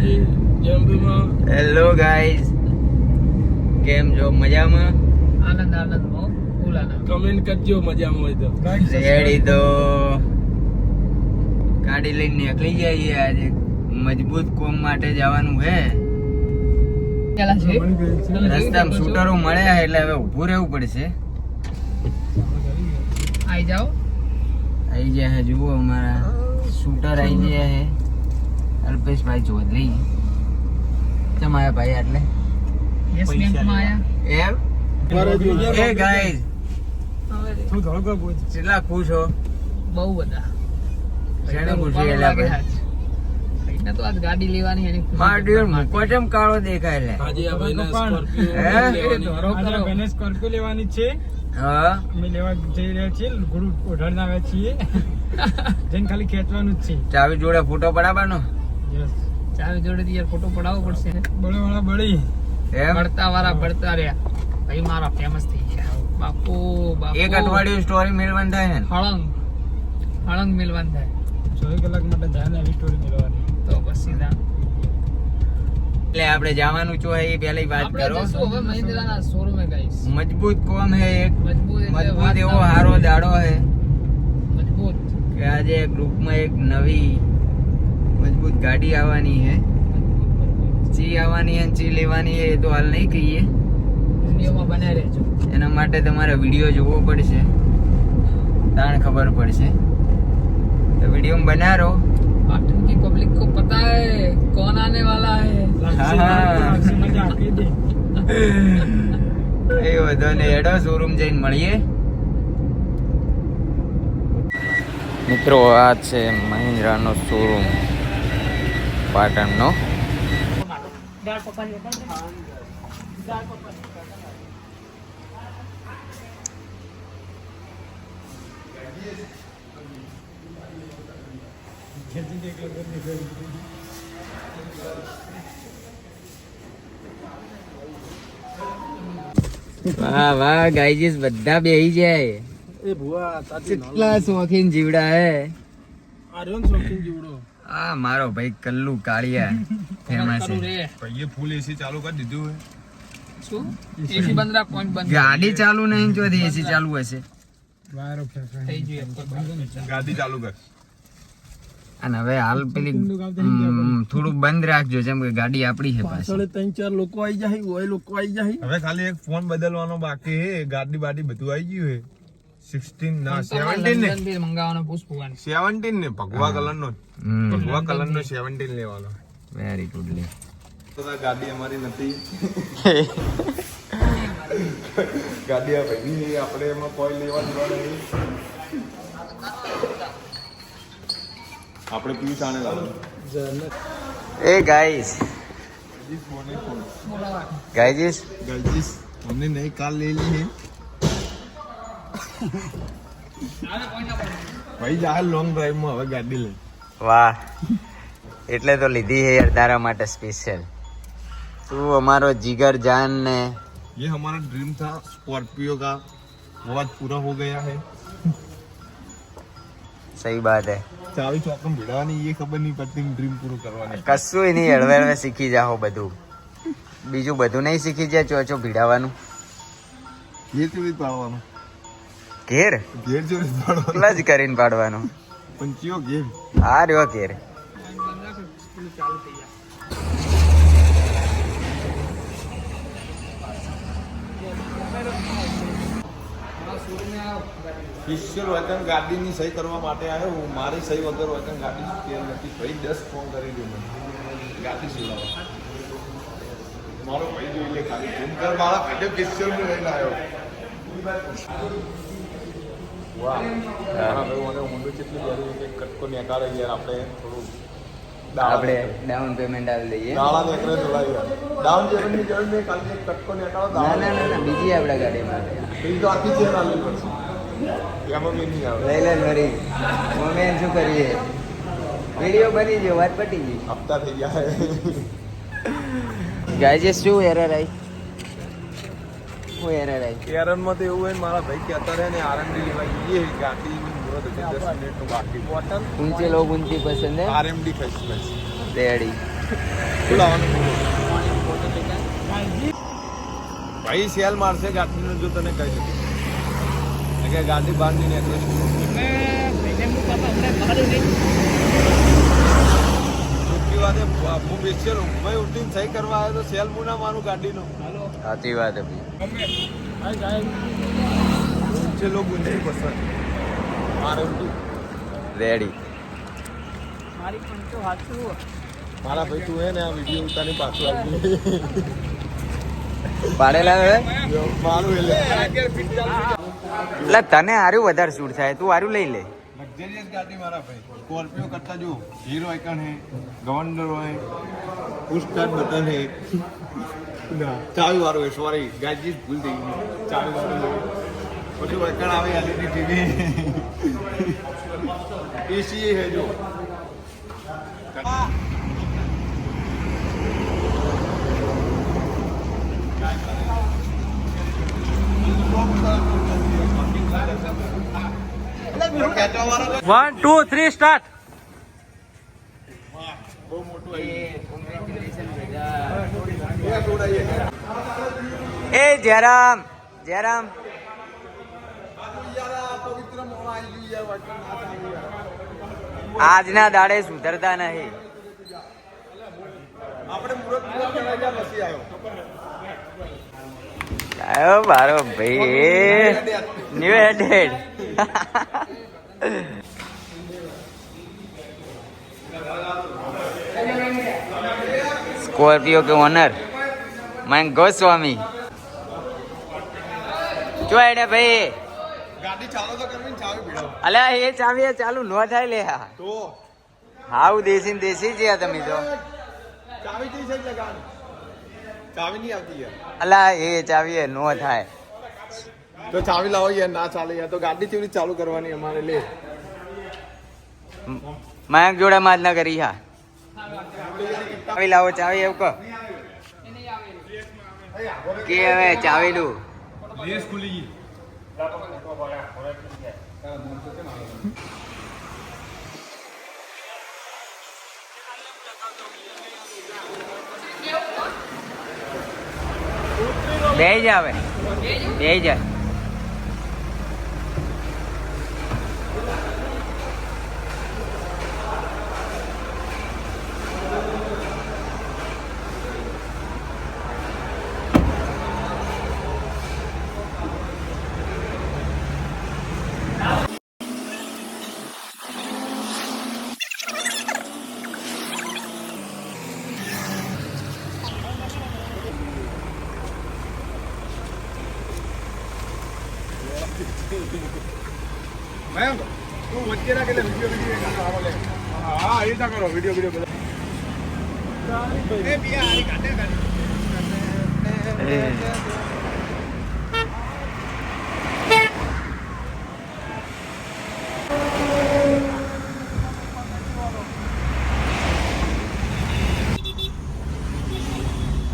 માતાજી, જય અંબેમાં. Hello guys, કેમ છો? મજામાં? આનંદ આનંદમાં ફૂલ આનંદ. કમેન્ટ કરજો મજામાં હોય તો. રેડી તો ગાડી લઈને નીકળી જઈએ. આજે મજબૂત કોમ માટે જવાનું હે. પેલા છે રસ્તામાં શૂટરો મળ્યા એટલે હવે ઊભું રહેવું પડશે. આઈ જાઓ. આવી ગયા હે, જુઓ અમારા શૂટર આવી ગયા હે. અલ્પેશભાઈ ચૌધરી ચમ આયા ભાઈ? એટલે યસ બેંકમાં આયા. એમ એ ગાઈઝ કેટલા ખુશ હો? બહુ બધા. શેને ખુશી એટલે આપણે એને તો આજ ગાડી લેવાની એની ખુશી. મારો ડીયર મૂકો ચમ કાળો દેખાય લે? આજે આ ભાઈને સ્કોર્પિયો લેવાની છે. હા અમે લેવા જઈ રહ્યા છીએ. ગુરુ ઓઢાડ ના આવ્યા છીએ. જઈને ખાલી ખેંચવાનું જ છે. ચાવી જોડે ફોટો પડાવવાનો. યસ. ચાવી જોડે યાર ફોટો પડાવવો પડશે. બળે વાળા બળી. એમ બળતા વાળા બળતા રહ્યા. ભાઈ મારા ફેમસ થઈ ગયા. બાપુ બાપુ એક અઠવાડિયું સ્ટોરી મેળવન થાય ને હળંગ હળંગ મિલવાન થાય 24 કલાક માટે ધ્યાન આવી સ્ટોરી મેળવવાની. તો બસ સીધા એટલે આપણે જવાનું છો એ પહેલી વાત આપણે કરો. જશું હવે મહિન્દ્રાના શોરૂમે ગાઈસ. મજબૂત કોમ હે એક. મજબૂત એટલે મજબૂત વાત એવો ના હારો દાડો હે મજબૂત કે આજે ગ્રુપમાં એક નવી મજબૂત ગાડી આવવાની હે. ચી આવવાની હે, ચી લેવાની હે એ તો હાલ નહીં કહીએ. વિડીયોમાં બનાવી રહેજો. એના માટે તમારે વિડીયો જોવો પડશે, તાણ ખબર પડશે. તો વિડીયો બના રહો. पाटन की पब्लिक को पता है कौन आने वाला है. લાગશે મજા આપી દે. એ વધો ને એડો શોરૂમ જઈને મળીએ. મિત્રો આ છે મહિન્દ્રાનો શોરૂમ પાટણનો. વાહ વાહ ગાઈજીસ બધા બેહી જાય. એ ભુવા તાતી કેટલા શોખીન જીવડા હે. આર્યન શોખીન જીવડો. આ મારો ભાઈ કલ્લુ કાળિયા ફેમસ કરું છે. રે ભાઈએ ફૂલ એસી ચાલુ કરી દીધું હે. શું એસી બંધ રાખ પોઈન્ટ બંધ ગાડી ચાલુ નહીં જોતી એસી ચાલુ હશે. વાયરો ફેંકવાનો. થઈ જોઈએ ગાડી ચાલુ કર. અને હવે હાલ પેલી થોડું બંધ રાખજો જેમ કે ગાડી આપડી છે પાછી. પાછળ 3-4 લોકો આવી જાય, ઓય લોકો આવી જાય. હવે ખાલી એક ફોન બદલવાનો બાકી હે. ગાડી બાડી બધું આવી ગયું હે. 16 ના 17 ને લંડનથી મંગાવવાનો પુષ્પ ભગવાન 17 ને ભગવા કલર નો હમ ભગવા કલર નો 17 લેવાનો. વેરી ગુડ લે. તો આ ગાડી અમારી નથી. ગાડી આ ભાઈની આપણે એમાં કોઈ લેવા દેવા નહીં. આપણે પીસ આને લાવવાનું. એ ગાઈસ ગાઈજીસ ગાઈજીસ हमने नई कार ले ली है ભાઈ જા લોંગ ડ્રાઈવ માં હવે ગાડી લે. વાહ એટલે તો લીધી है यार તારા માટે સ્પેશિયલ. તું અમારો જીગર જાન ને. ये हमारा ड्रीम था स्कॉर्पियो का, वो आज पूरा हो गया है. સહી બાત હે. चाबी चौकम भिड़ानी ये खबर नहीं पड़ती ड्रीम पूरा करवाने. કશું નહીં, હળવે હળવે શીખી જાઓ બધું. બીજું બધું નહીં શીખી જાય ચોચો ભીડાવાનું. ये चोरी पाड़वानो ઘેર घेर चोरी पाड़वानो ક્લચ કરીને પાડવાનું. पंचियो घेर. આ રહ્યો ઘેર. સ્પેશિયલ વતન ગાડીની સહી કરવા માટે આવ્યો હું. મારી સહી વગર વતન ગાડી સ્પેર નથી. ભાઈ 10 ફોન કરી દો મને ગાડી સિલાવવા. મારો ભાઈ જોઈ લે ખાલી ફોન કર. મારા ભાઈને સ્પેશિયલ હું લઈને આવ્યો. વાહ હા ભાઈ મને ઊંડો કેટલી જરૂર છે. કટકો નીકાળે યાર આપણે થોડું આપણે ડાઉન પેમેન્ટ આવી દઈએ. દાડા નીકળે થોડા યાર. ડાઉન પેમેન્ટની જરૂર નહીં. ખાલી એક કટકો નીકાળો. ના ના ના ના બીજી આપણા ગાડી માટે એ તો આખી ચેન આલવી પડશે. એમાં બી નહીં આવે. લઈ લે ફરી મમ્મી શું કરીએ. વિડીયો બની ગયો, વાત પટી ગઈ. હપ્તા થઈ ગયા. ગાઈજીસ શું એરર આવી? શું એરર આવી? એરનમાં તો એવું હોય ને મારા ભાઈ કહેતા રહે ને આરએમડી લેવા જઈએ ગાડી મુહૂર્ત 10 મિનિટનું બાકી. ઊંચે લોગ ઊંચી પસંદ है. આરએમડી ફેસ્ટિવલ રેડી શું લાવવાનું ભાઈ સેલ મારશે ગાડીનો જો તને કહી દઉં કે ગાડી બહાર નહીં નીકળે છૂટકી વાત હું બેસ્યો ભાઈ ઉઠીને સહી કરવા આવ્યો તો સેલ હું ના મારું ગાડીનો સાચી વાત है છે લોકો ઊંચી પસંદ મારે ઊંચું રેડી મારા ભાઈ તું હે ને આ વિડીયો ઉતારી પાછું આવી પાડેલા હવે મારું એટલે તને હારું વધારે શૂટ થાય તું હારું લઈ લે લક્ઝરિયસ ગાડી મારા ભાઈ સ્કોર્પિયો કરતા જો હીરો આઇકન હે ગવર્નર હોય પુશ સ્ટાર્ટ બટન હે ના ચાવી વાળો હે સોરી ગાડી ભૂલ થઈ ગઈ ચાવી વાળો પછી આઇકન આવે એલઈડી ટીવી એસી હે જો One, two, three, start. એ જયરામ જયરામ આજના દાડે સુધરતા નહીં આપણે મુરત કરાવ્યા પછી આવ્યો મારો ભાઈ ન્યુ એડેડ स्कॉर्पियो के ओनर मैं गोस्वामी क्यों आइडिया भाई ગાડી ચાલુ તો કરવી ચાવી ભીડો અલ્યા એ ચાવી ચાલુ ન થાય લે તો હાવ દેશી દેશી છે તમે તો ચાવી થી છે લગાડ ચાવી નહીં આવતી યાર અલ્યા એ ચાવી ન થાય તો ચાવી લાવો યાર ના ચાલે યાર તો ગાડી કેવી રીતે ચાલુ કરવાની અમારે લે મયંક જોડે માજ ના કરી હા ચાવી લાવો ચાવી એવું કહો કે હવે ચાવી લું રેસ ખુલી ગઈ બે જ આવે બે જાય મેમ તું વચ્ચે ના કે વિડિયો આવો લે હા એ તા કરો વિડિયો બધા એ બિયા આરી કાટે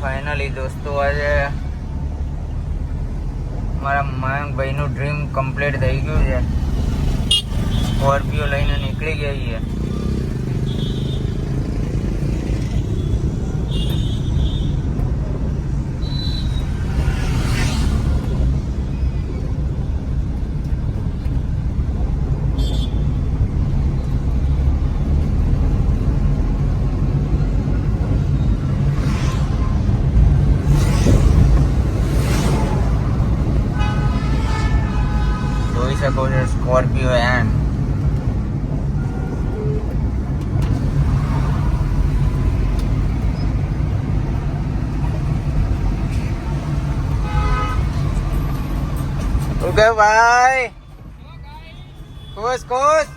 ફાઇનલી દોસ્તો આજે મારા મયંકભાઈનું ડ્રીમ કમ્પ્લીટ થઈ ગયું છે સ્કોર્પિયો લઈને નીકળી ગયા છીએ જોઈ શકો છો સ્કોર્પિયો એન્ડ ઓકે ભાઈ ખુશ ખુશ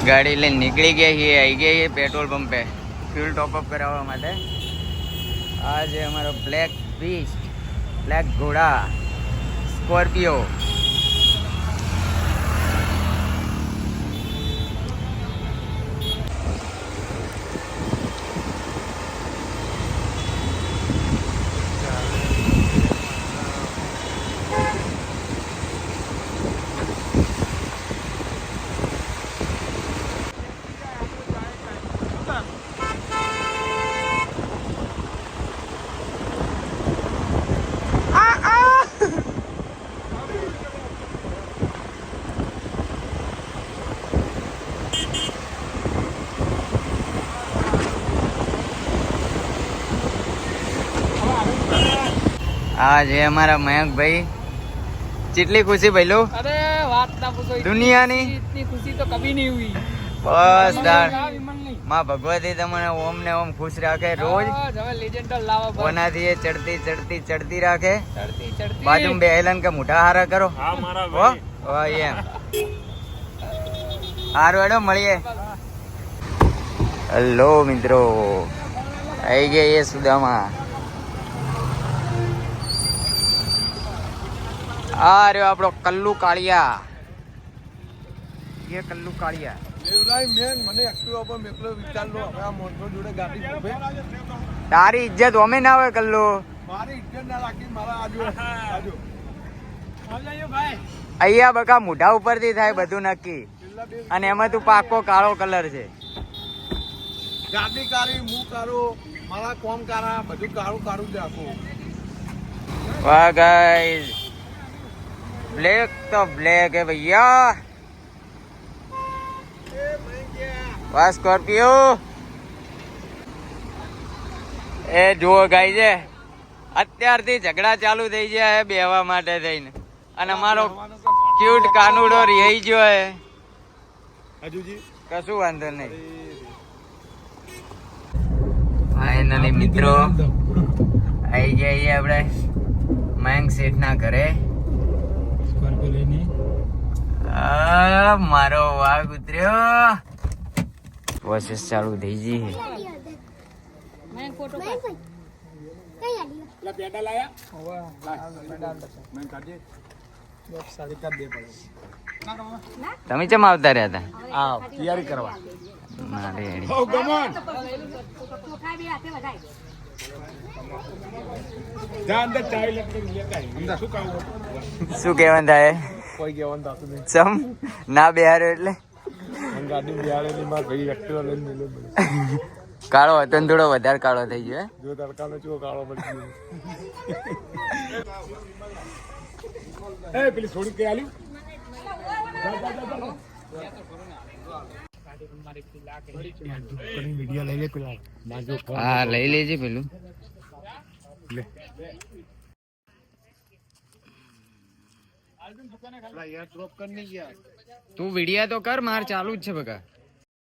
ગાડી લઈને નીકળી ગયા છીએ આવી ગયા છીએ પેટ્રોલ પંપે ફ્યુલ ટોપઅપ કરાવવા માટે આ છે અમારો બ્લેક બીસ્ટ બ્લેક ઘોડા સ્કોર્પિયો આ છે અમારા મયંકભાઈ. કેટલી ખુશી ભઈલો અરે વાત ના પૂછો. દુનિયાની इतनी खुशी तो कभी नहीं हुई. બસ તાર વિમલ નહીં. માં ભગવતી તમને ઓમ ને ઓમ ખુશ રાખે રોજ. બસ હવે લેજેન્ડર લાવો બસ. ઓનાથી એ ચડતી ચડતી ચડતી રાખે. ચડતી ચડતી. બાજુ બે હેલન કે મોઢા હારા કરો. હા મારા હો હો એમ હારું હેડો મળીએ. હેલો મિત્રો, આવી ગયા એ સુદામા. આ રહ્યો આપણો કલ્લુ કાળિયા. એ કલ્લુ કાળિયા. દેવરાય મેન મને એક્ટિવા પર મેકલો વિચારલો હવે આ મોટો જોડે ગાડી ઉભે તારી ઇજ્જત ઓમે ના હોય કલ્લુ. મારી ઇજ્જત ના રાખી મારા આજુ આજુ અહીંયા બકા મોઢા ઉપરથી થાય બધું નક્કી. અને એમાં તું પાકો કાળો કલર છે. ગાડી કાઢી હું કાઢું મારા કોમ કાઢા બધું કાળું કાઢું જ રાખું. વાહ ગાઈસ, બ્લેક તો બ્લેક હે ભૈયા. વાહ સ્કોર્પિયો. એ જુઓ ગાઈ છે અત્યારથી ઝઘડા ચાલુ થઈ ગયા બેહવા માટે થઈને. અને અમારો ક્યુટ કાનુડો રહી ગયો હે. હજુજી કશું વાંધો નહીં. ફાઇનલી મિત્રો આવી જઈએ આપણે મયંક શેઠ ના ઘરે. સ્કોર્પિયો લઈને મારો વાઘ ઉતર્યો. પ્રોસેસ ચાલુ થઈ ગઈ. મેં ફોટો તમે ચમ આવતા રહ્યા હતા? આ તૈયારી કરવા ના રેડી. શું કહેવાનું થાય? કોઈ કહેવાનું થતું નહીં. ચમ ના બેહાર્યો એટલે મને ગાડી બિહાડે મારા ભાઈ એક્ટિવા લઈને મેલો પડે. કાળો હતો ને થોડો વધારે કાળો થઈ ગયો. જો તડકાનો ચો કાળો પડી ગયો. પેલી થોડી કઈ આલ્યું વિડીયો લઈ લે પેલા હા લઈ લેજે પેલું. તું વિડિયા તો કર, માર ચાલુ જ છે બકા.